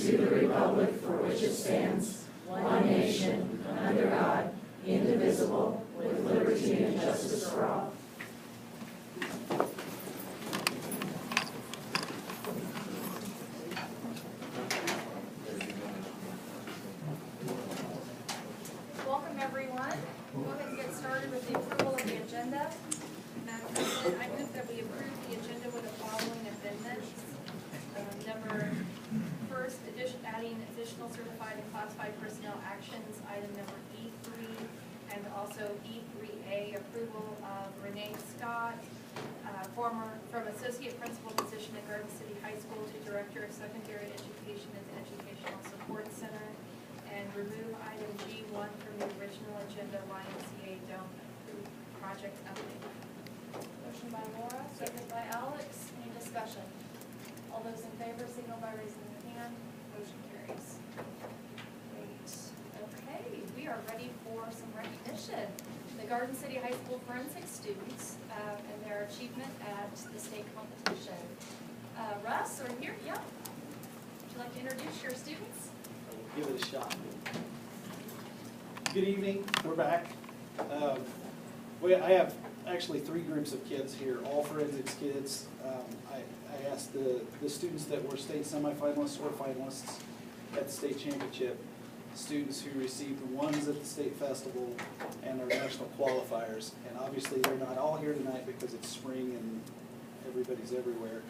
to the republic for which it stands, one nation, under God, indivisible, with liberty and justice for all. Welcome, everyone. We'll go ahead and get started with the approval of the agenda. Madam President, I move that we approve the agenda with the following amendments. First, adding additional certified and classified personnel actions, item number E3, and also E3A, approval of Renee Scott, from associate principal position at Garden City High School to director of secondary education at the Educational Support Center, and remove item G1 from the original agenda, YMCA don't approve project update. Motion by Laura, second by Alex. Any discussion? All those in favor signal by raising their hand. Motion carries. Great. Okay, we are ready for some recognition. The Garden City High School forensic students and their achievement at the state competition. Russ, are you here? Yeah. Would you like to introduce your students? Give it a shot. Good evening, we're back. I have actually three groups of kids here, all forensics kids. I asked the students that were state semifinalists or finalists at the state championship, students who received ones at the state festival and our national qualifiers. And obviously they're not all here tonight because it's spring and everybody's everywhere.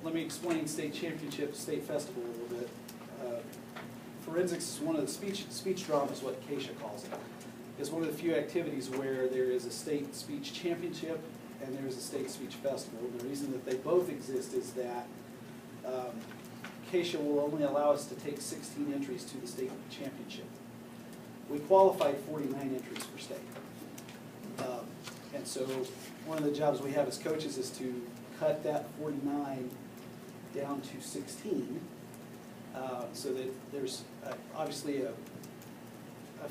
Let me explain state championship, state festival a little bit. Forensics is one of the speech drama is what Keisha calls it. It's one of the few activities where there is a state speech championship and there's a state speech festival. And the reason that they both exist is that Keisha will only allow us to take 16 entries to the state championship. We qualified 49 entries for state. And so one of the jobs we have as coaches is to cut that 49 down to 16 so that there's obviously a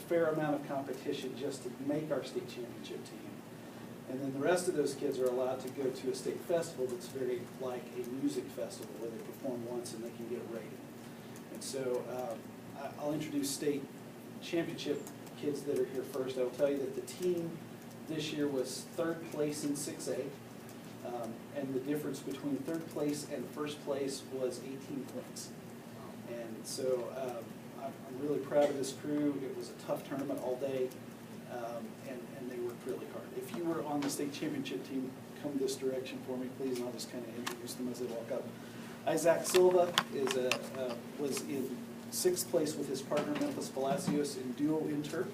fair amount of competition just to make our state championship team. And then the rest of those kids are allowed to go to a state festival that's very like a music festival where they perform once and they can get rated. And so I'll introduce state championship kids that are here first. I will tell you that the team this year was third place in 6A. And the difference between third place and first place was 18 points. And so I'm really proud of this crew. It was a tough tournament all day, and they worked really hard. If you were on the state championship team, come this direction for me, please, and I'll just kind of introduce them as they walk up. Isaac Silva was in 6th place with his partner Memphis Palacios in duo inter.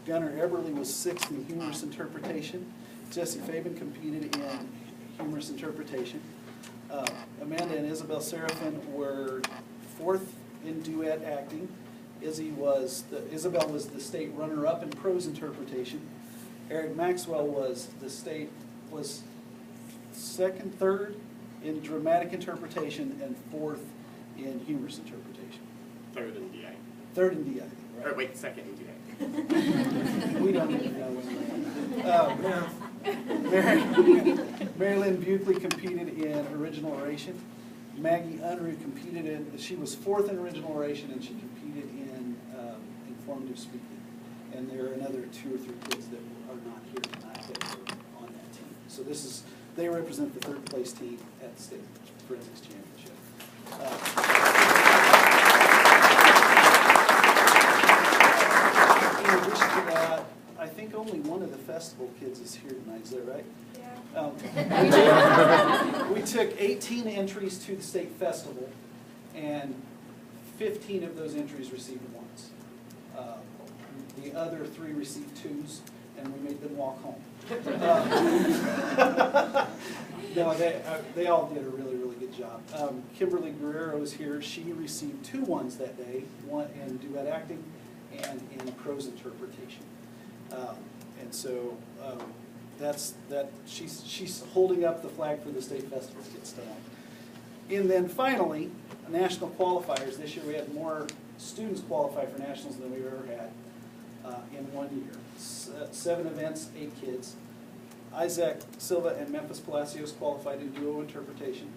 Gunnar Eberly was 6th in humorous interpretation. Jesse Fabian competed in humorous interpretation. Amanda and Isabel Serafin were 4th in duet acting. Isabel was the state runner-up in prose interpretation. Eric Maxwell was 3rd in dramatic interpretation and 4th in humorous interpretation. 3rd in DA. 3rd in DA. Right? Or wait, 2nd in DA. We don't even know Marilyn Buckley competed in original oration. Maggie Unruh she was 4th in original oration, and she competed in informative speaking. And there are another 2 or 3 kids that are not here tonight that were on that team. So they represent the 3rd place team at the state forensics championship. In addition to that, I think only one of the festival kids is here tonight. Is that right? We took 18 entries to the state festival, and 15 of those entries received 1s. The other 3 received 2s, and we made them walk home. No, they all did a really, really good job. Kimberly Guerrero is here. She received 2 1s that day, one in duet acting and in prose interpretation. And so she's holding up the flag for the state festival kids tonight. And then finally, national qualifiers. This year we had more students qualify for nationals than we've ever had in 1 year. 7 events, 8 kids. Isaac Silva and Memphis Palacios qualified in duo interpretation.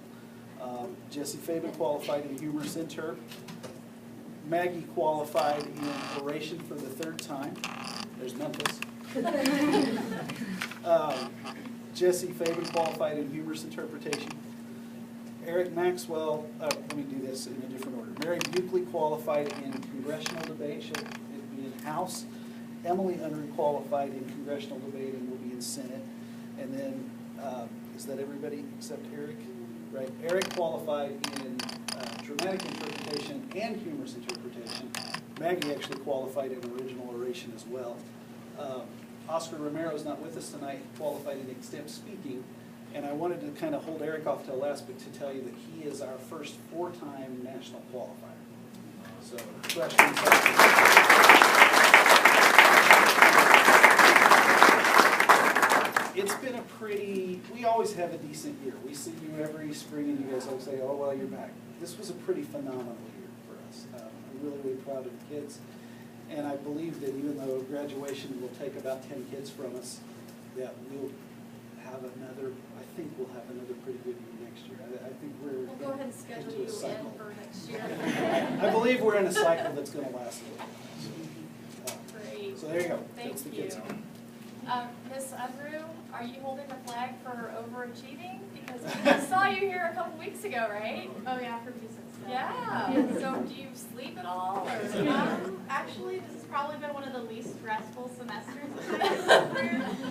Jesse Fabian qualified in humorous inter. Maggie qualified in oration for the third time. There's Memphis. Jesse Fabian qualified in humorous interpretation. Eric Maxwell, let me do this in a different order. Mary Buckley qualified in congressional debate. She'll be in House. Emily Unruh qualified in congressional debate and will be in Senate. And then, is that everybody except Eric? Right. Eric qualified in dramatic interpretation and humorous interpretation. Maggie actually qualified in original oration as well. Oscar Romero is not with us tonight. He qualified in extemp speaking. And I wanted to kind of hold Eric off till last, but to tell you that he is our first 4-time national qualifier. So, congratulations. It's been a pretty, we always have a decent year. We see you every spring and you guys always say, oh, well, you're back. This was a pretty phenomenal year for us. I'm really, really proud of the kids. And I believe that even though graduation will take about 10 kids from us, that we'll have another, I think we'll have another pretty good year next year. I think we're We'll go ahead and schedule into a you cycle. in for next year. I believe we're in a cycle that's going to last a little. Great. So there you go. Thank That's the you. kids. Ms. Unruh, are you holding the flag for overachieving? Because we saw you here a couple weeks ago, right? Oh yeah, for recent stuff. Yeah. So do you sleep at all? Or? Actually, this has probably been one of the least stressful semesters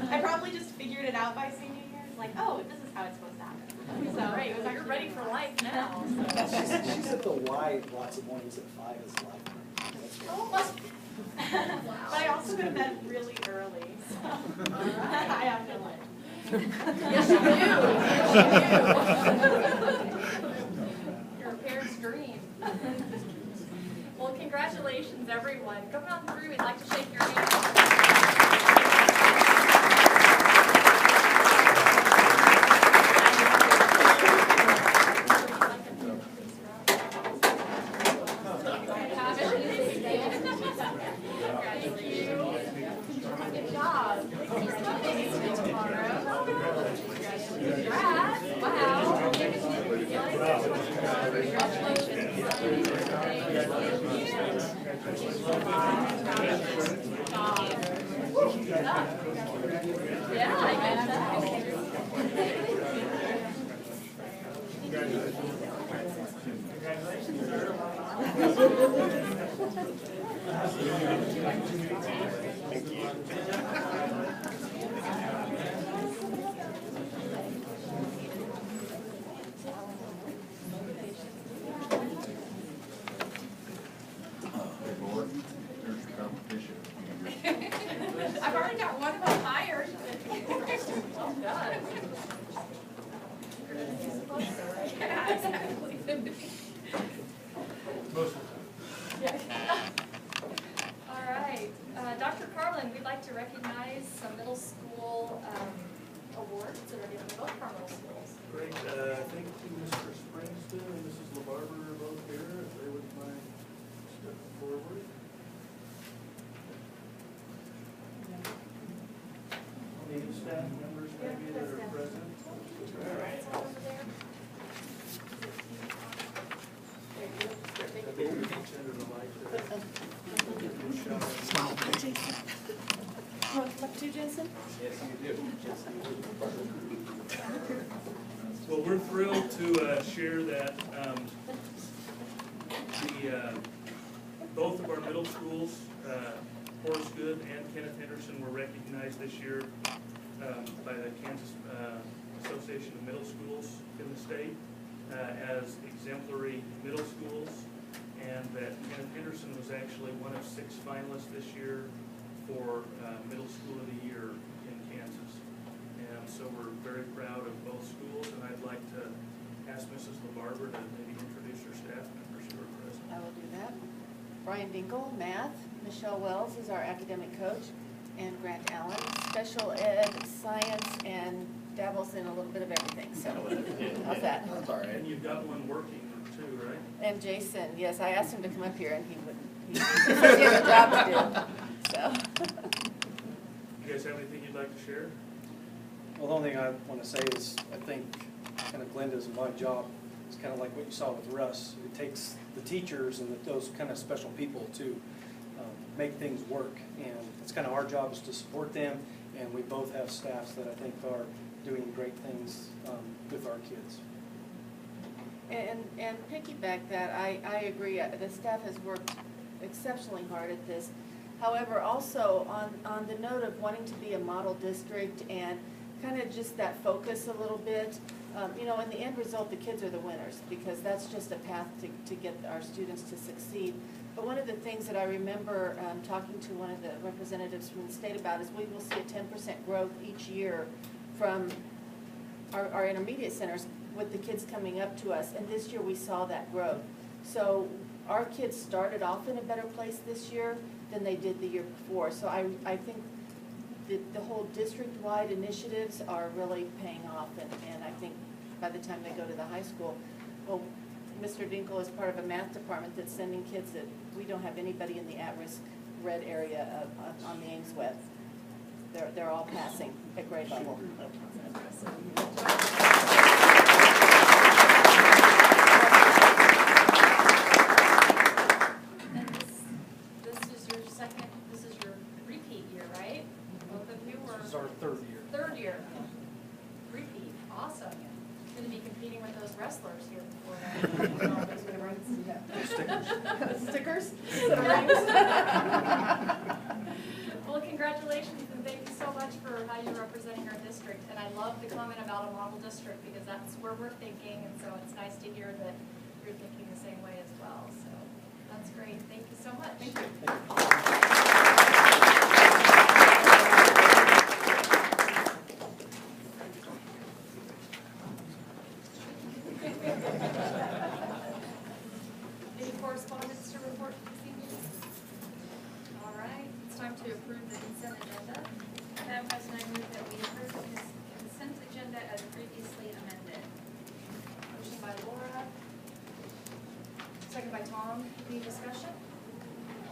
I probably just figured it out by senior year. It's like, oh, this is how it's supposed to happen. So Great. it was Well, you're actually ready for life now. She's at the Y lots of mornings at 5 is life. Oh, must. But I also go to bed really early, so I have no life. Yes, you do. Yes, you do. You're a parent's dream. Well, congratulations, everyone. Come on through. We'd like to shake your hand. Good job. Tomorrow. Congrats. Wow. Yeah, I get that. I've already got one of them hired. Well done. Yeah, exactly. All right, Dr. Carlin, we'd like to recognize some middle school awards that are given to both of our middle schools. Great, thank you, Mr. Springston and Mrs. LaBarber are both here, if they would mind stepping forward. Any staff members maybe that are present? It's all over there. Maybe we can send her the light there. Want to talk to Jason? Yes, you do. Well, we're thrilled to share that both of our middle schools, Horace Good and Kenneth Henderson, were recognized this year by the Kansas Association of Middle Schools in the state as exemplary middle schools, and that Kenneth Henderson was actually one of 6 finalists this year for Middle School of the Year in Kansas. And so we're very proud of both schools, and I'd like to ask Mrs. LaBarber to maybe introduce her staff members who are present. I will do that. Brian Dinkle, math. Michelle Wells is our academic coach. And Grant Allen, special ed, science, and dabbles in a little bit of everything. So, how's that? That's all right. And you've got one working too, right? And Jason, yes, I asked him to come up here and he wouldn't. He says he has a job to do. So. You guys have anything you'd like to share? Well, the only thing I want to say is I think kind of Glenda's and my job it's kind of like what you saw with Russ. It takes the teachers and those kind of special people to make things work. And it's kind of our job is to support them, and we both have staffs that I think are doing great things with our kids. And piggyback that, I agree, the staff has worked exceptionally hard at this. However, also on the note of wanting to be a model district and kind of just that focus a little bit, you know, in the end result, the kids are the winners, because that's just a path to get our students to succeed. But one of the things that I remember talking to one of the representatives from the state about is we will see a 10% growth each year from our intermediate centers with the kids coming up to us, and this year we saw that growth. So our kids started off in a better place this year than they did the year before. So I think the whole district-wide initiatives are really paying off, and I think by the time they go to the high school, well, Mr. Dinkle is part of a math department that's sending kids that we don't have anybody in the at-risk red area on the Ames Web. They're all passing at grade level. And this is your repeat year, right? Both of you were? This is our third year. Third year. Repeat, awesome. Going to be competing with those wrestlers here before Stickers? Well, congratulations, and thank you so much for how you're representing our district. And I love the comment about a model district, because that's where we're thinking, and so it's nice to hear that you're thinking the same way as well. So that's great. Thank you so much. Thank you. Any correspondence to report this evening? All right, it's time to approve the consent agenda. Madam President, I move that we approve the consent agenda as previously amended. Motion by Laura, second by Tom. Any discussion?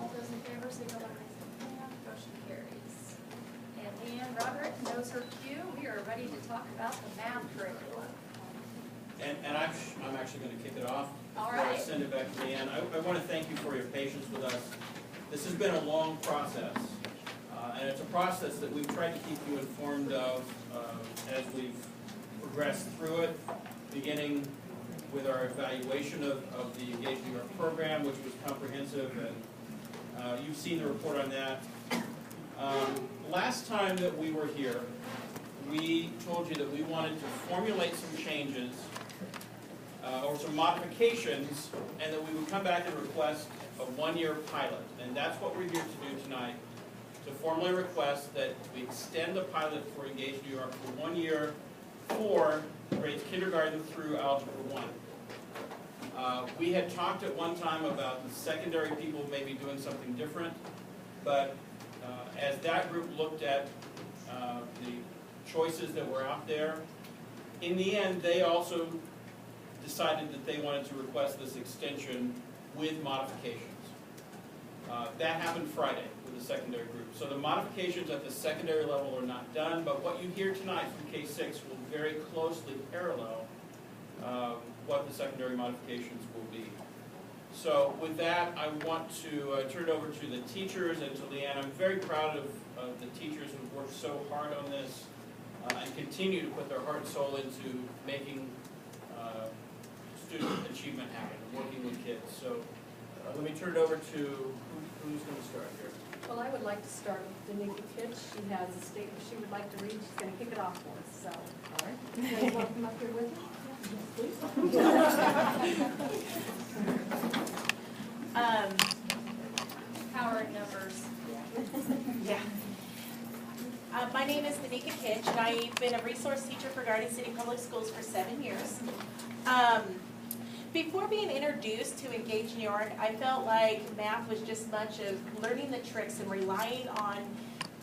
All those in favor, signal by raising your hand. Motion carries. And Leanne Roderick knows her cue. We are ready to talk about the math curriculum. And I'm actually going to kick it off. All Before I right. send it back to Leanne. I want to thank you for your patience with us. This has been a long process, and it's a process that we've tried to keep you informed of as we've progressed through it, beginning with our evaluation of the Engage New York program, which was comprehensive, and you've seen the report on that. Last time that we were here, we told you that we wanted to formulate some changes or some modifications, and that we would come back and request a one-year pilot. And that's what we're here to do tonight, to formally request that we extend the pilot for Engage New York for 1 year for grades kindergarten through Algebra 1. We had talked at one time about the secondary people maybe doing something different, but as that group looked at the choices that were out there, in the end, they also decided that they wanted to request this extension with modifications. That happened Friday with the secondary group. So the modifications at the secondary level are not done, but what you hear tonight from K-6 will very closely parallel what the secondary modifications will be. So with that, I want to turn it over to the teachers and to Leanne. I'm very proud of the teachers who've worked so hard on this and continue to put their heart and soul into making student achievement happen, working with kids. So let me turn it over to, who's going to start here? Well, I would like to start with Danica Pitch. She has a statement she would like to read. She's going to kick it off for us, so. All right. You guys want to come up here with me? Yes, please. Power in numbers. Yeah. My name is Danica Pitch, and I've been a resource teacher for Garden City Public Schools for 7 years. Before being introduced to Engage New York, I felt like math was just much of learning the tricks and relying on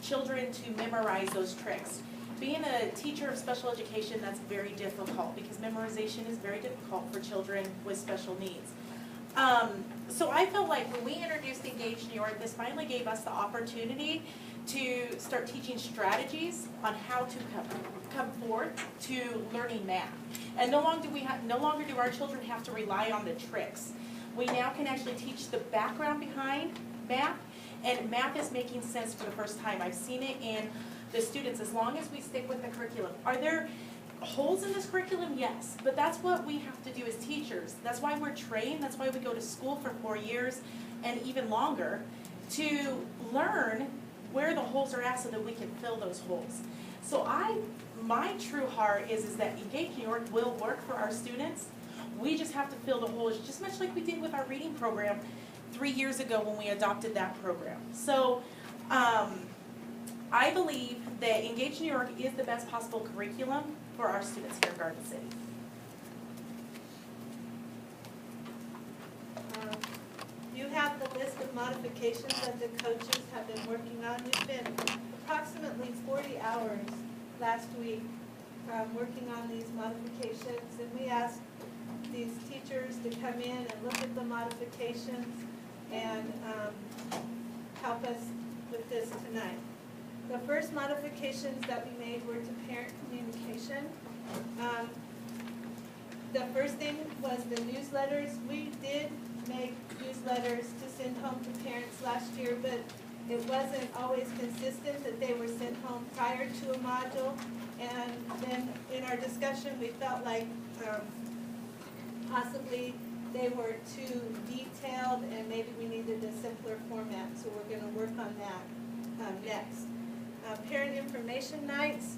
children to memorize those tricks. Being a teacher of special education, that's very difficult because memorization is very difficult for children with special needs. So I felt like when we introduced Engage New York, this finally gave us the opportunity to start teaching strategies on how to come forth to learning math. And no longer do our children have to rely on the tricks. We now can actually teach the background behind math, and math is making sense for the first time. I've seen it in the students as long as we stick with the curriculum. Are there holes in this curriculum? Yes, but that's what we have to do as teachers. That's why we're trained, that's why we go to school for 4 years and even longer, to learn where the holes are at so that we can fill those holes. So my true heart is that Engage New York will work for our students. We just have to fill the holes, just much like we did with our reading program 3 years ago when we adopted that program. So I believe that Engage New York is the best possible curriculum for our students here in Garden City. You have the list of modifications that the coaches have been working on. We spent approximately 40 hours last week working on these modifications, and we asked these teachers to come in and look at the modifications and help us with this tonight. The first modifications that we made were to parent communication. The first thing was the newsletters. We did make newsletters to send home to parents last year, but it wasn't always consistent that they were sent home prior to a module. And then in our discussion, we felt like possibly they were too detailed and maybe we needed a simpler format, so we're going to work on that next. Parent information nights.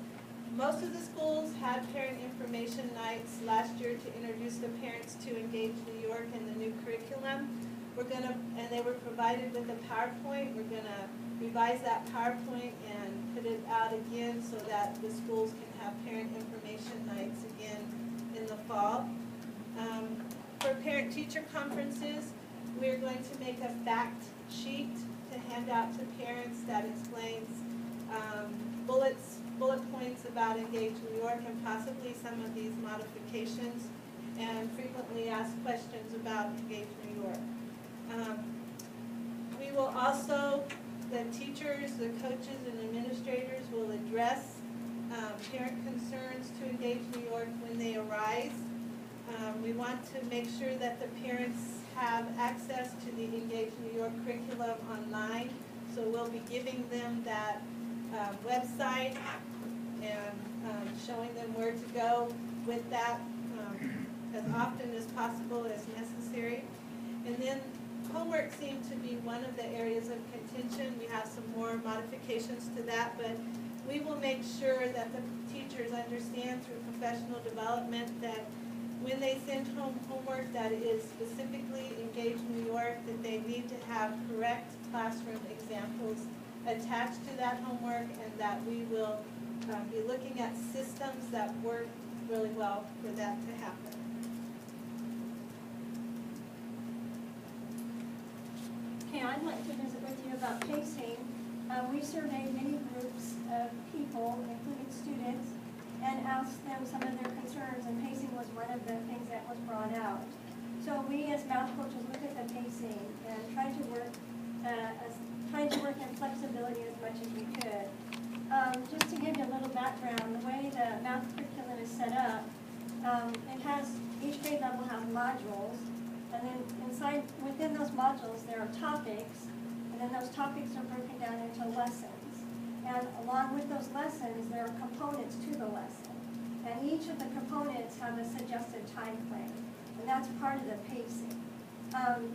Most of the schools had parent information nights last year to introduce the parents to Engage New York and the new curriculum. And they were provided with a PowerPoint. We're going to revise that PowerPoint and put it out again so that the schools can have parent information nights again in the fall. For parent-teacher conferences, we're going to make a fact sheet to hand out to parents that explains bullet points about Engage New York and possibly some of these modifications, and frequently asked questions about Engage New York. We will also, the teachers, the coaches, and administrators will address parent concerns to Engage New York when they arise. We want to make sure that the parents have access to the Engage New York curriculum online, so we'll be giving them that website and showing them where to go with that as often as possible as necessary. And then homework seemed to be one of the areas of contention. We have some more modifications to that, but we will make sure that the teachers understand through professional development that when they send home homework that is specifically Engage New York, that they need to have correct classroom examples attached to that homework, and that we will be looking at systems that work really well for that to happen. Okay, I'd like to visit with you about pacing. We surveyed many groups of people, including students, and asked them some of their concerns, and pacing was one of the things that was brought out. So we as math coaches looked at the pacing and tried to work in flexibility as much as we could. Just to give you a little background, the way the math curriculum is set up, each grade level has modules, and then within those modules there are topics, and then those topics are broken down into lessons. And along with those lessons, there are components to the lesson. And each of the components have a suggested time frame, and that's part of the pacing.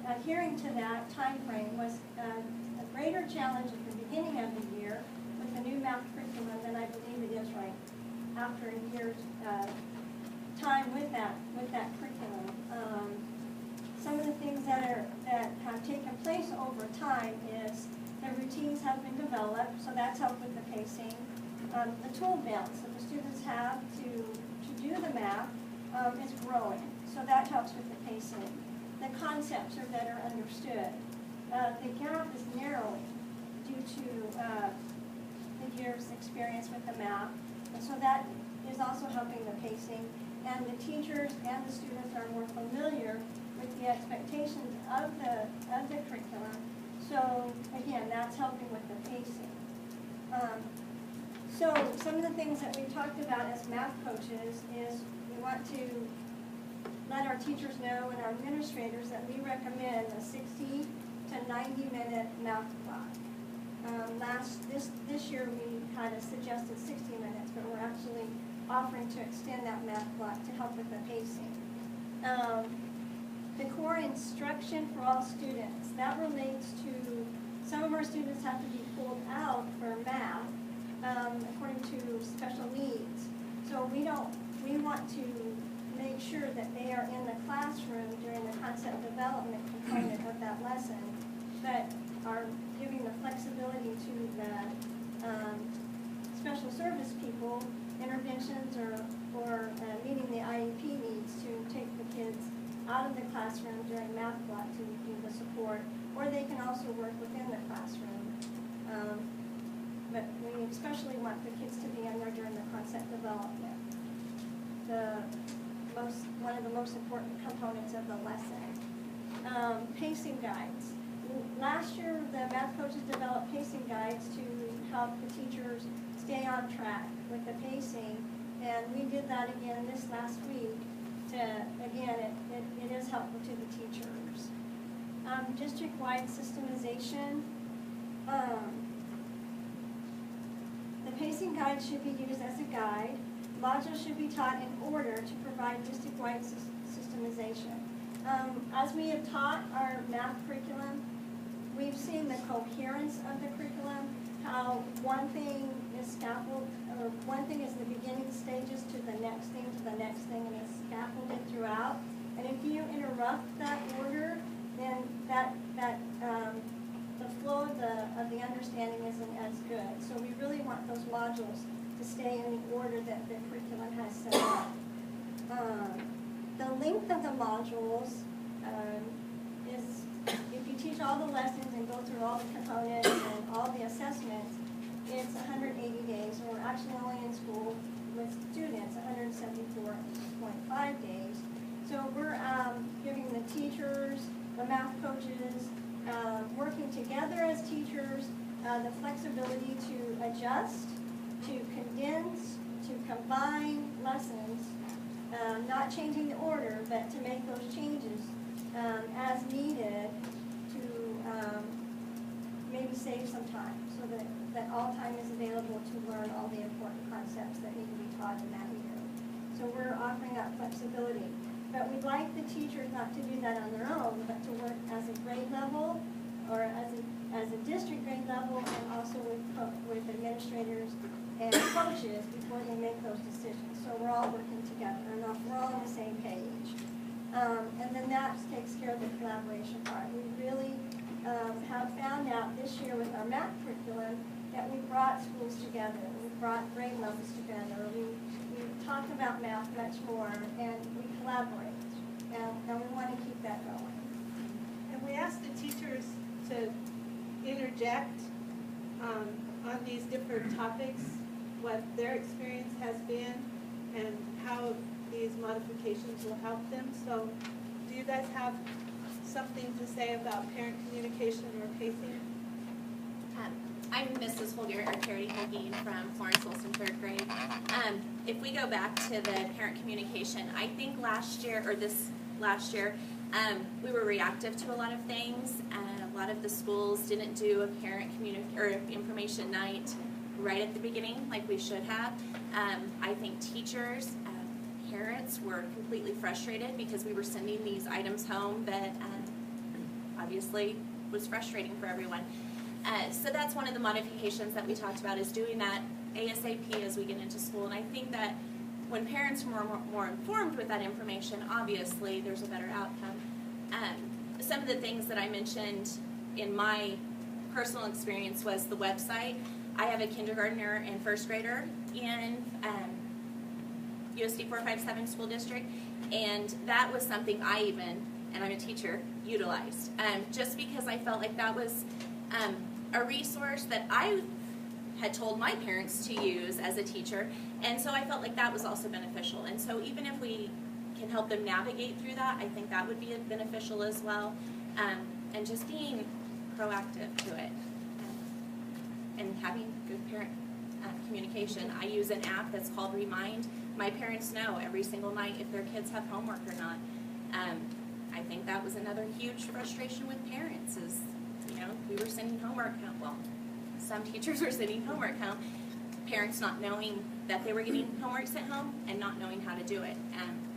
Adhering to that time frame was a greater challenge at the beginning of the year with the new math curriculum than I believe it is right after a year's time with that curriculum. Some of the things that have taken place over time is the routines have been developed, so that's helped with the pacing. The tool belts that the students have to do the math is growing, so that helps with the pacing. The concepts are better understood. The gap is narrowing due to the year's experience with the math, and so that is also helping the pacing. And the teachers and the students are more familiar with the expectations of the curriculum. So again, that's helping with the pacing. So some of the things that we talked about as math coaches is we want to let our teachers know and our administrators that we recommend a 60 to 90-minute math block. This year we had a suggested 60 minutes, but we're actually offering to extend that math block to help with the pacing. The core instruction for all students, that relates to, some of our students have to be pulled out for math according to special needs. So we want to make sure that they are in the classroom during the concept development component of that lesson, but are giving the flexibility to the special service people, interventions or meeting the IEP needs to take the kids out of the classroom during math block to do the support, or they can also work within the classroom. But we especially want the kids to be in there during the concept development. One of the most important components of the lesson. Pacing guides. Last year, the math coaches developed pacing guides to help the teachers stay on track with the pacing, and we did that again this last week. It is helpful to the teachers. District-wide systemization. The pacing guide should be used as a guide. Modules should be taught in order to provide district-wide systemization. As we have taught our math curriculum, we've seen the coherence of the curriculum, how one thing is scaffolded, or one thing is the beginning stages to the next thing, and it's scaffolded throughout. And if you interrupt that order, then the flow of the understanding isn't as good. So we really want those modules to stay in the order that the curriculum has set up. The length of the modules is, if you teach all the lessons and go through all the components and all the assessments, it's 180 days, or actually only in school with students, 174.5 days. So we're giving the teachers, the math coaches, working together as teachers, the flexibility to adjust, to condense, to combine lessons, not changing the order, but to make those changes as needed to maybe save some time, so that all time is available to learn all the important concepts that need to be taught in that year. So we're offering that flexibility. But we'd like the teachers not to do that on their own, but to work as a grade level, or as a district grade level, and also with administrators and coaches before they make those decisions. So we're all working together, and we're all on the same page. And then that takes care of the collaboration part. We really have found out this year with our math curriculum that we brought schools together. We brought grade levels together. We talk about math much more, and we collaborate. And we want to keep that going. And we asked the teachers to interject on these different topics, what their experience has been, and how these modifications will help them. So do you guys have something to say about parent communication or pacing? I'm Mrs. Holger, or Charity Holguin from Florence Wilson, 3rd grade. If we go back to the parent communication, I think last year, we were reactive to a lot of things, and a lot of the schools didn't do a parent information night right at the beginning like we should have. I think teachers, parents were completely frustrated because we were sending these items home that obviously was frustrating for everyone. So that's one of the modifications that we talked about, is doing that ASAP as we get into school. And I think that when parents are more informed with that information, obviously there's a better outcome. Some of the things that I mentioned in my personal experience was the website. I have a kindergartner and 1st grader in USD-457 school district, and that was something and I'm a teacher, utilized. Just because I felt like that was a resource that I had told my parents to use as a teacher, and so I felt like that was also beneficial. And so even if we can help them navigate through that, I think that would be beneficial as well. And just being proactive to it and having good parent communication. I use an app that's called Remind. My parents know every single night if their kids have homework or not. I think that was another huge frustration with parents is, you know, we were sending homework home. Well, some teachers were sending homework home. Parents not knowing that they were getting homework sent home and not knowing how to do it.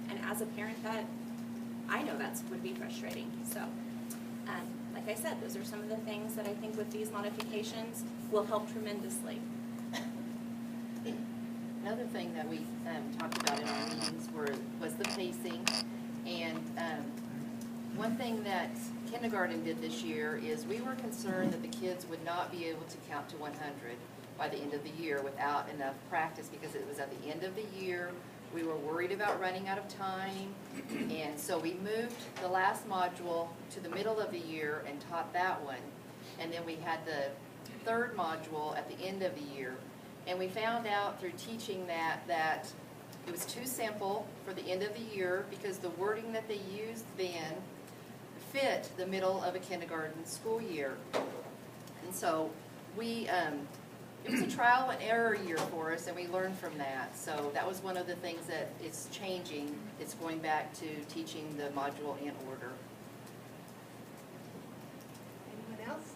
And as a parent, that I know that would be frustrating. So, like I said, those are some of the things that I think with these modifications will help tremendously. Another thing that we talked about in our meetings was the pacing. And one thing that kindergarten did this year is we were concerned that the kids would not be able to count to 100 by the end of the year without enough practice, because it was at the end of the year. We were worried about running out of time, and so we moved the last module to the middle of the year and taught that one. And then we had the third module at the end of the year. And we found out through teaching that it was too simple for the end of the year because the wording that they used then fit the middle of a kindergarten school year. And so it was a trial and error year for us, and we learned from that. So that was one of the things that is changing. It's going back to teaching the module in order. Anyone else?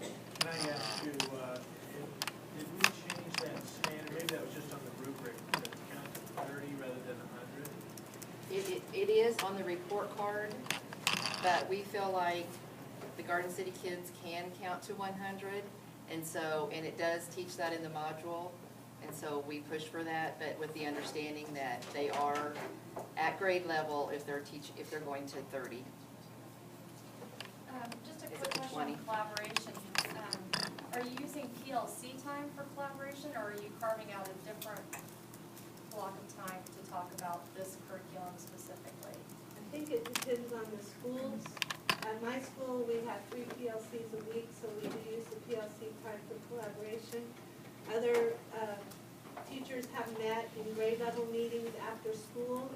Can I ask you, did we change that standard? Maybe that was just on the rubric, to count to 30 rather than 100? It is on the report card, but we feel like the Garden City kids can count to 100, and it does teach that in the module, and so we push for that, but with the understanding that they are at grade level if they're going to 30. Just a Is quick it question 20? on collaboration. Are you using PLC time for collaboration, or are you carving out a different block of time to talk about this curriculum specifically? I think it depends on the schools. At my school, we have 3 PLCs a week, so we do use the PLC time for collaboration. Other teachers have met in grade level meetings after school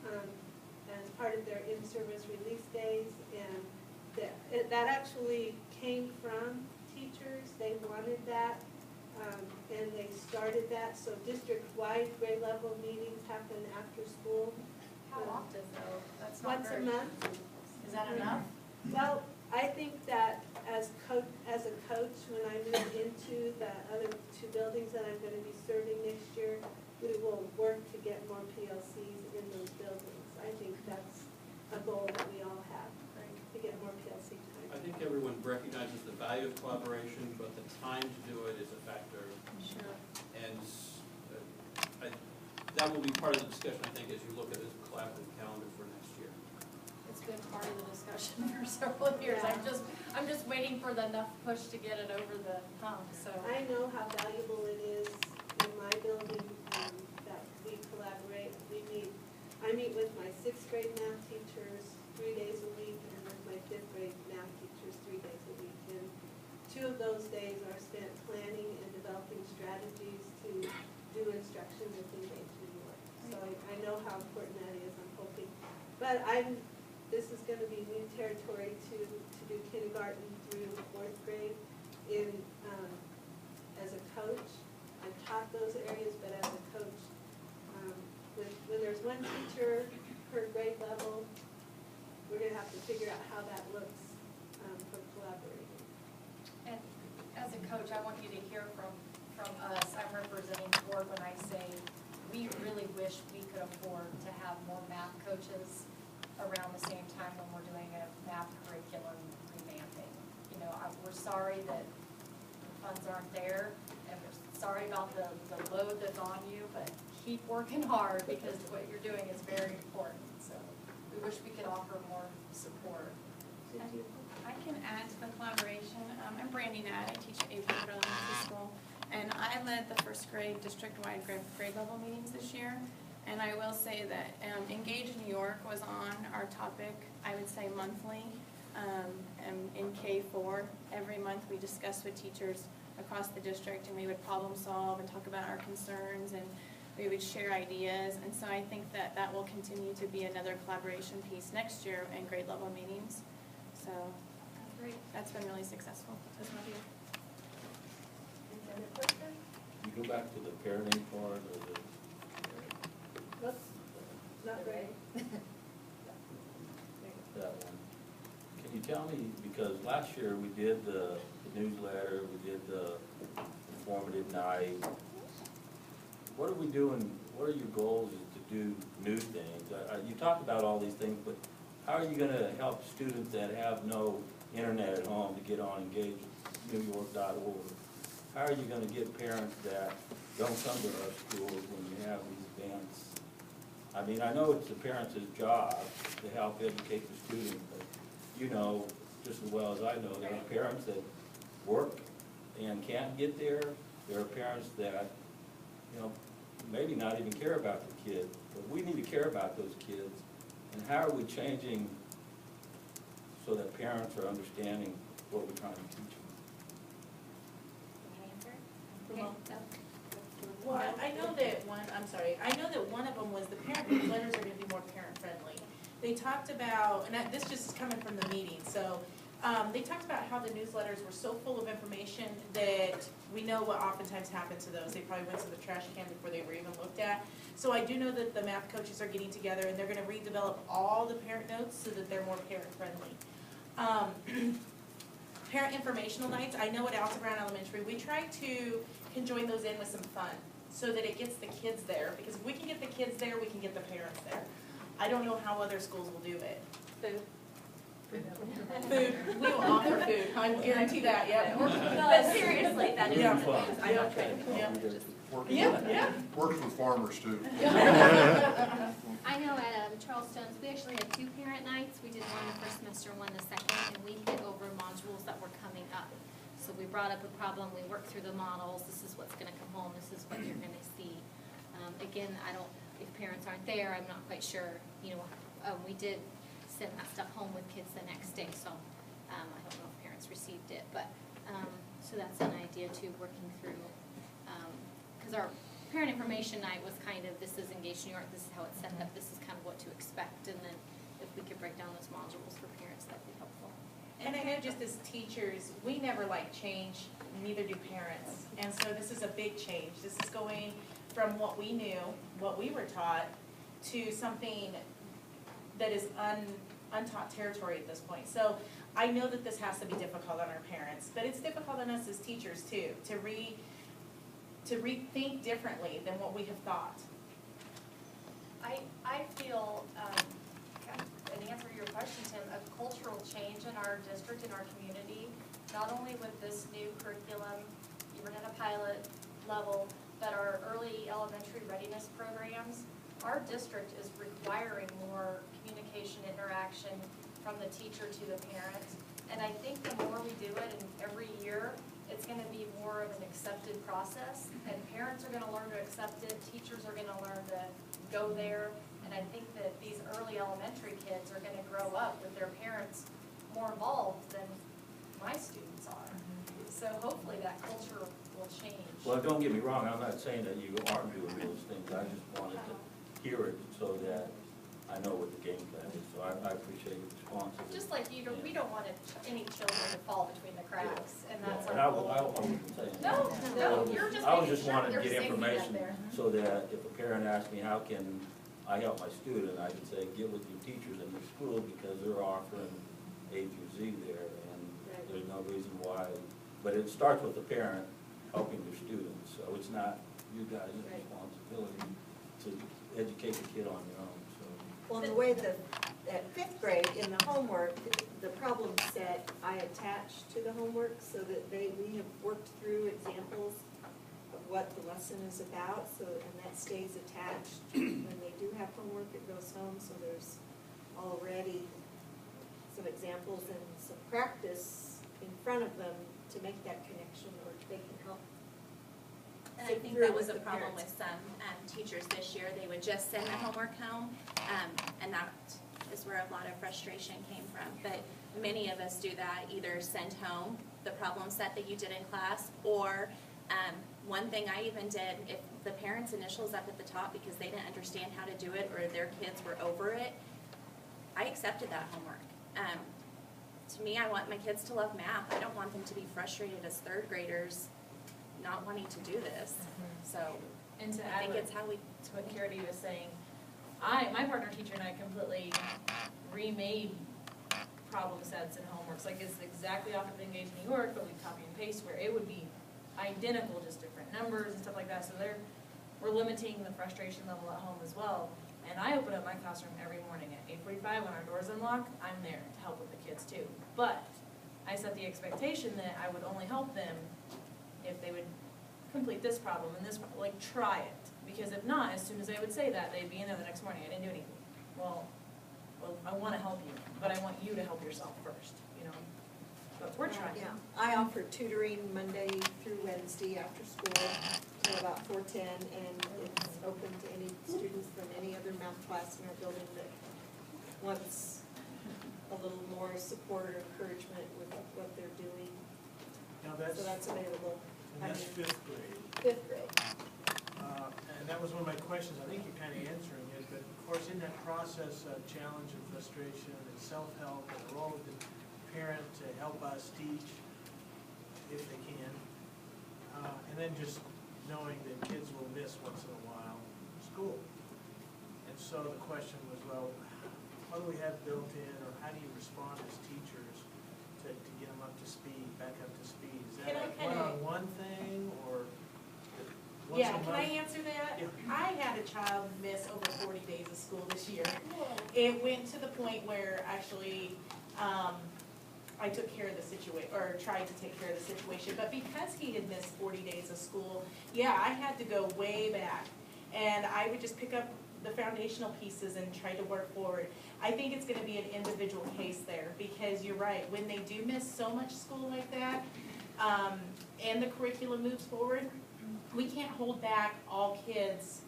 as part of their in-service release days, and that actually came from teachers. They wanted that, and they started that. So district-wide grade level meetings happen after school. How often though? That's not Once a very. month. Is that enough? Well, I think that as a coach, when I move into the other 2 buildings that I'm going to be serving next year, we will work to get more PLCs in those buildings. I think that's a goal that we all have, to get more PLC time. I think everyone recognizes the value of collaboration, but the time to do it is a factor. Sure. And that will be part of the discussion, I think, as you look at this collaborative calendar for next year. It's been part of the discussion for several years. Yeah. I'm just waiting for the enough push to get it over the hump, so. I know how valuable it is in my building that we collaborate. I meet with my 6th grade math teachers 3 days a week, and with my 5th grade math teachers 3 days a week. And 2 of those days are spent planning and developing strategies to do instruction with Engage New York. So I know how important that is, I'm hoping. But this is going to be new territory to do kindergarten through 4th grade as a coach. I've taught those areas, but as a coach, when there's one teacher per grade level, we're going to have to figure out how that looks for collaborating. And as a coach, I want you to hear from us. I'm representing the board when I say we really wish we could afford to have more math coaches around the same time when we're doing a math curriculum revamping. You know, we're sorry that the funds aren't there, and we're sorry about the load that's on you, but keep working hard because what you're doing is very important. So we wish we could offer more support. I can add to the collaboration. I'm Brandy Nadd. I teach at April Elementary School, and I led the 1st grade district-wide grade level meetings this year. And I will say that Engage New York was on our topic, I would say monthly, in K4. Every month we discussed with teachers across the district, and we would problem solve and talk about our concerns. And we would share ideas, and so I think that that will continue to be another collaboration piece next year in grade level meetings. So Great. that's been really successful this month year. Any other questions? You go back to the parenting part or the. Let's, not ready. That one. Can you tell me, because last year we did the newsletter, we did the informative night. What are we doing, what are your goals to do new things? You talked about all these things, but how are you gonna help students that have no internet at home to get on engagenewyork.org? How are you gonna get parents that don't come to our schools when you have these events? I mean, I know it's the parents' job to help educate the student, but you know just as well as I know, there are parents that work and can't get there. There are parents that, you know, maybe not even care about the kid, but we need to care about those kids. And how are we changing so that parents are understanding what we're trying to teach them? Okay. Well, I know that I know that one of them was the parent newsletters are gonna be more parent friendly. They talked about, and this just is coming from the meeting, so, they talked about how the newsletters were so full of information that we know what oftentimes happens to those. They probably went to the trash can before they were even looked at. So I do know that the math coaches are getting together and they're gonna redevelop all the parent notes so that they're more parent friendly. Parent informational nights, I know at Alta Brown Elementary, we try to conjoin those in with some fun so that it gets the kids there, because if we can get the kids there, we can get the parents there. I don't know how other schools will do it. Food. Food, we will offer food, I guarantee that, yeah. But seriously, that is Yeah. the thing, I'm not trying to. Yeah. Works with farmers too. I know at Charlestone's, we actually had 2 parent nights. We did one the first semester, one the second, and we hit over modules that were coming up. So we brought up a problem, we worked through the models, this is what's gonna come home, this is what you're gonna see. Again, if parents aren't there, I'm not quite sure, we did send that stuff home with kids the next day, so I don't know if parents received it, but, so that's an idea too, working through, because our parent information night was kind of, this is Engage New York, this is how it's set up, this is kind of what to expect, and then if we could break down those modules for parents, that'd be helpful. And I know just as teachers, we never like change, neither do parents. And so this is a big change. This is going from what we knew, what we were taught, to something that is untaught territory at this point. So I know that this has to be difficult on our parents, but it's difficult on us as teachers too, to rethink differently than what we have thought. I feel, in answer to your question, Tim, a cultural change in our district, in our community, not only with this new curriculum, even at a pilot level, but our early elementary readiness programs. Our district is requiring more communication, interaction from the teacher to the parent. And I think the more we do it, and every year, it's gonna be more of an accepted process, and parents are gonna learn to accept it, teachers are gonna learn to go there, and I think that these early elementary kids are gonna grow up with their parents more involved than my students are. So hopefully that culture will change. Well, don't get me wrong, I'm not saying that you aren't doing those things, I just wanted to hear it so that I know what the game plan is, so I appreciate your response. Just like we don't want any children to fall between the cracks, and that's And our I goal. wasn't saying that. No, you're just I was making just sure wanting to there's get safety up information there. so that if a parent asks me, how can I help my student, I can say, get with your teachers in your school because they're offering A through Z there, and there's no reason why. But it starts with the parent helping their students, so it's not you guys' responsibility to educate the kid on your own, so. Well, the way at 5th grade, in the homework, the problem set I attach to the homework so that we have worked through examples of what the lesson is about, so, and that stays attached. When they do have homework, it goes home, so there's already some examples and some practice in front of them to make that connection, or they can help. And I think that was a problem with some teachers this year. They would just send their homework home, and that is where a lot of frustration came from. But many of us do that, either send home the problem set that you did in class, or One thing I even did, if the parents' initials up at the top because they didn't understand how to do it or their kids were over it, I accepted that homework. To me, I want my kids to love math. I don't want them to be frustrated as third graders not wanting to do this. So And to I add think it's how we. to what Carity was saying, my partner teacher and I completely remade problem sets and homeworks. Like it's exactly off of Engage New York, but we copy and paste where it would be identical, just different numbers and stuff like that. So we're limiting the frustration level at home as well. And I open up my classroom every morning at 8:45 when our doors unlock. I'm there to help with the kids too. But I set the expectation that I would only help them if they would complete this problem and this, like try it. Because if not, as soon as I would say that, they'd be in there the next morning, I didn't do anything. Well, I want to help you, but I want you to help yourself first, you know? But we're trying. Yeah, I offer tutoring Monday through Wednesday after school till about 4:10, and it's open to any students from any other math class in our building that wants a little more support or encouragement with what they're doing. Now So that's available. and that's fifth grade. Fifth grade. And that was one of my questions, I think you're kind of answering it, but of course, in that process of challenge and frustration and self-help and the role of the parent to help us teach, if they can, and then just knowing that kids will miss once in a while school. And so the question was, well, what do we have built in, or how do you respond as teachers to get them up to speed, back up to speed? Is that Can I a kinda- one-on-one thing, or once a Yeah, month? can I answer that? Yeah. I had a child miss over 40 days of school this year. It went to the point where actually, I took care of the situation, or tried to take care of the situation, but because he had missed 40 days of school, yeah, I had to go way back. And I would just pick up the foundational pieces and try to work forward. I think it's gonna be an individual case there, because you're right, when they do miss so much school like that, and the curriculum moves forward, we can't hold back all kids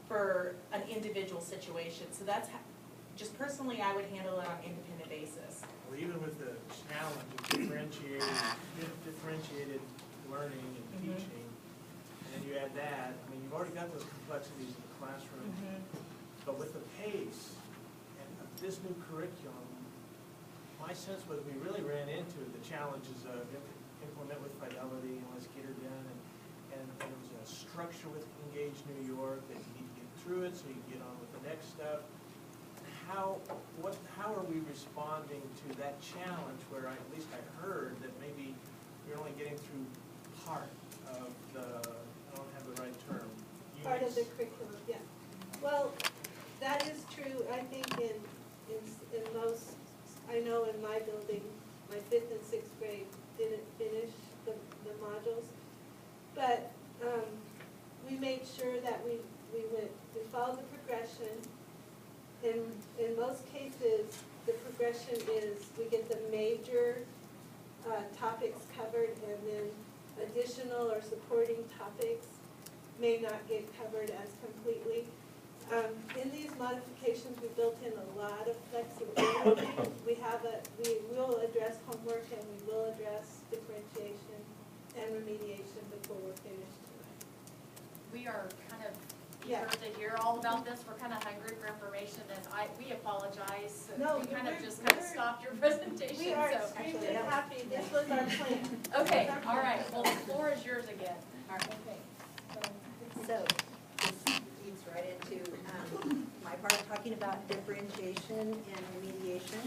for an individual situation. So that's, just personally, I would handle it on an independent basis. Or even with the challenge of differentiated learning and teaching, and then you add that, I mean, you've already got those complexities in the classroom, but with the pace and this new curriculum, my sense was we really ran into the challenges of implement with fidelity and let's get her done, and there was a structure with Engage New York that you need to get through it so you can get on with the next step. How are we responding to that challenge where at least I heard that maybe you're only getting through part of the, I don't have the right term. Part of units? the curriculum, yeah. Well, that is true, I think in most, I know in my building, my 5th and 6th grade didn't finish the modules. But we made sure that we followed the progression. In most cases, the progression is we get the major topics covered, and then additional or supporting topics may not get covered as completely. In these modifications, we built in a lot of flexibility. We will address homework, and we will address differentiation and remediation before we're finished tonight. We are kind of eager to hear all about this. We're kind of hungry for information, and we apologize. No, We kind of just we're- stopped your presentation. We are so- extremely happy, this was our plan. Okay, all right, well, the floor is yours again. All right. Okay. So, this leads right into my part of talking about differentiation and remediation.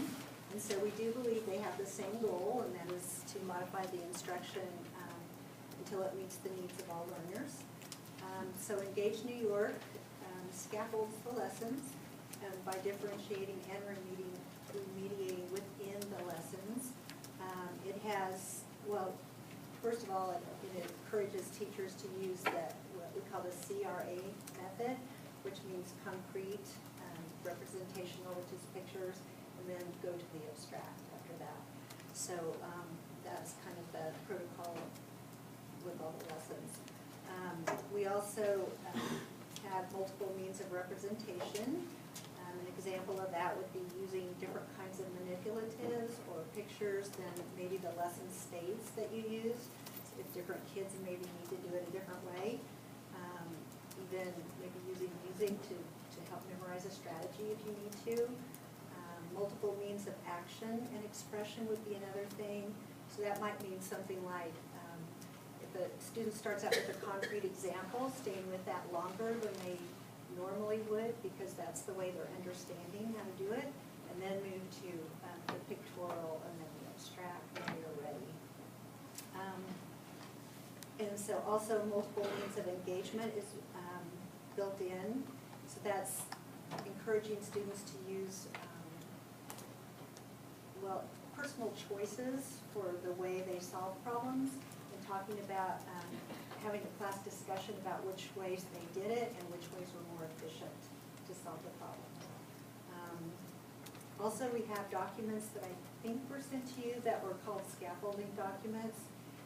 And so we do believe they have the same goal, and that is to modify the instruction until it meets the needs of all learners. So Engage New York scaffolds the lessons by differentiating and remediating within the lessons. It has, well, first of all, it encourages teachers to use what we call the CRA method, which means concrete, representational, which is pictures, and then go to the abstract after that. So that's kind of the protocol with all the lessons. We also have multiple means of representation. An example of that would be using different kinds of manipulatives or pictures than maybe the lesson states that you use. If different kids maybe need to do it then maybe using music to help memorize a strategy if you need to. Multiple means of action and expression would be another thing. So that might mean something like, if a student starts out with a concrete example, staying with that longer than they normally would, because that's the way they're understanding how to do it, and then move to the pictorial and then the abstract when they're ready. And so also multiple means of engagement is built in. So that's encouraging students to use personal choices for the way they solve problems, and talking about having a class discussion about which ways they did it and which ways were more efficient to solve the problem. Also, we have documents that I think were sent to you that were called scaffolding documents.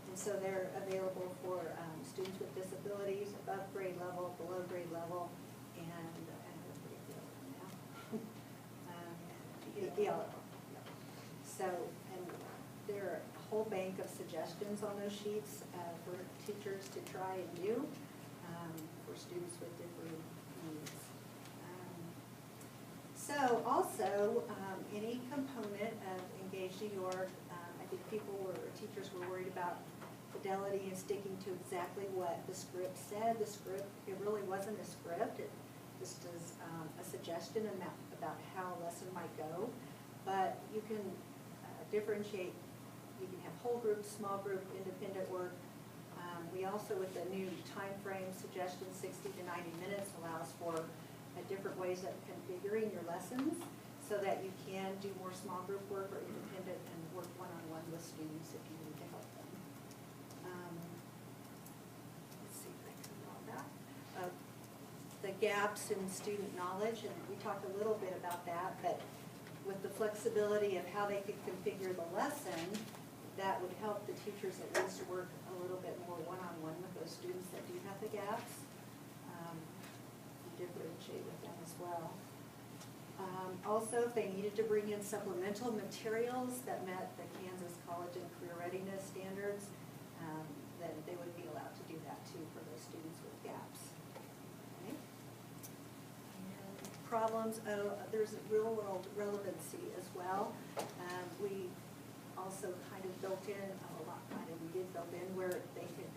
And so they're available for students with disabilities, above grade level, below grade level, and EL level. So, and there are a whole bank of suggestions on those sheets for teachers to try and do for students with different needs. So also, any component of Engage New York, I think teachers were worried about fidelity and sticking to exactly what the script said. The script, it really wasn't a script. It just is a suggestion about how a lesson might go. But you can differentiate. You can have whole group, small group, independent work. We also, with the new time frame suggestion, 60 to 90 minutes allows for different ways of configuring your lessons so that you can do more small group work or independent and work one-on-one with students if you need to help them. Let's see if I can draw that. The gaps in student knowledge, and we talked a little bit about that, but with the flexibility of how they could configure the lesson, that would help the teachers at least work a little bit more one-on-one with those students that do have the gaps, and differentiate with them as well. Also, if they needed to bring in supplemental materials that met the Kansas College and Career Readiness standards, then they would be allowed to do that too for those students with gaps. Okay. And problems, there's a real world relevancy as well. We also kind of built in, we did build in where they could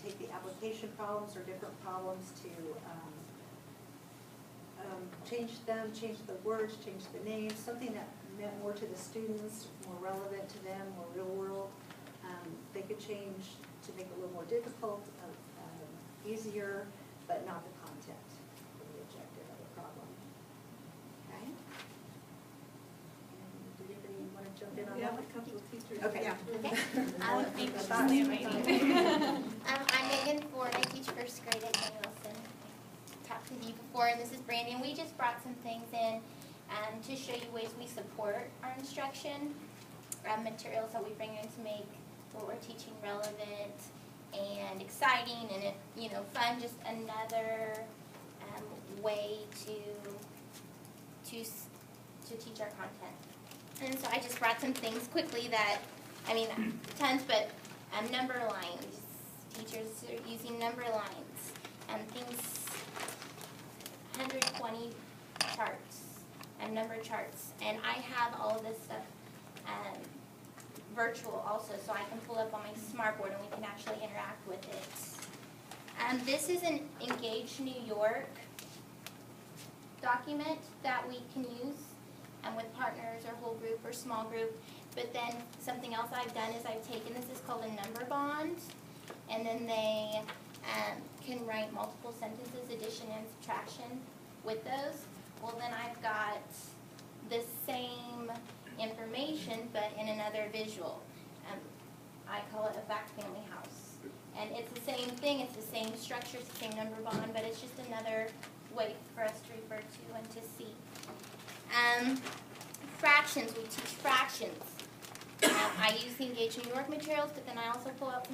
take the application problems or different problems to change them, change the words, change the names, something that meant more to the students, more relevant to them, more real world. They could change to make it a little more difficult, easier, but not the content or the objective of the problem. Okay? And did anybody want to jump in on that? We have a couple of teachers. Okay. Yeah. I'm Megan Ford. I teach first grade at Jenny Wilson. I talked with you before, and this is Brandy. And we just brought some things in to show you ways we support our instruction, materials that we bring in to make what we're teaching relevant and exciting and fun. Just another way to teach our content. And so I just brought some things quickly that, tons, but number lines. Teachers are using number lines. Things, 120 charts and number charts. And I have all of this stuff virtual also, so I can pull up on my smartboard and we can actually interact with it. This is an Engage New York document that we can use with partners or whole group or small group. But then something else I've done is I've taken, this is called a number bond, and then they can write multiple sentences, addition and subtraction with those. Well, then I've got the same information but in another visual. I call it a fact family house. And it's the same thing, it's the same structure, it's the same number bond, but it's just another way for us to refer to and to see. Fractions, we teach fractions. I use the Engage New York materials, but then I also pull out some